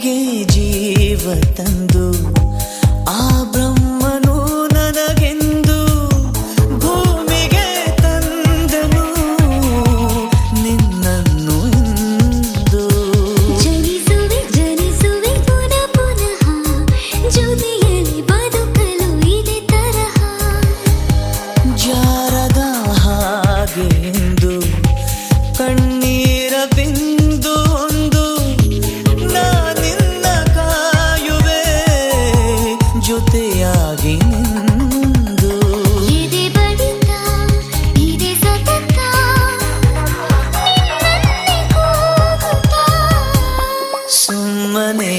ಭೂಮಿಗೆ ಜೀವ ತಂದು ಆ ಬ್ರಹ್ಮನು ನನಗೆಂದು ಭೂಮಿಗೆ ತಂದನು ನಿನ್ನನ್ನು ಎಂದು. ಜನಿಸುವೆ ಜನಿಸುವೆ ಪುನಃ ಪುನಃ ಜೊತೆಯಲ್ಲಿ ಬದುಕಲು ಇದೇ ತರಹ. ಜಾರದ ಹಾಗೆ ಎಂದು ಕಣ್ಣೀರ ಬಿಂದು ಒಂದು ನಾನಿನ್ನ ಕಾಯುವೆ ಜೊತೆಯಾಗಿ ನಿಂದು. ಎದೆ ಬಡಿತ ಇದೆ ಸತತ ನಿನ್ನನ್ನೇ ಕೂಗುತ್ತಾ. ಸುಮ್ಮನೆ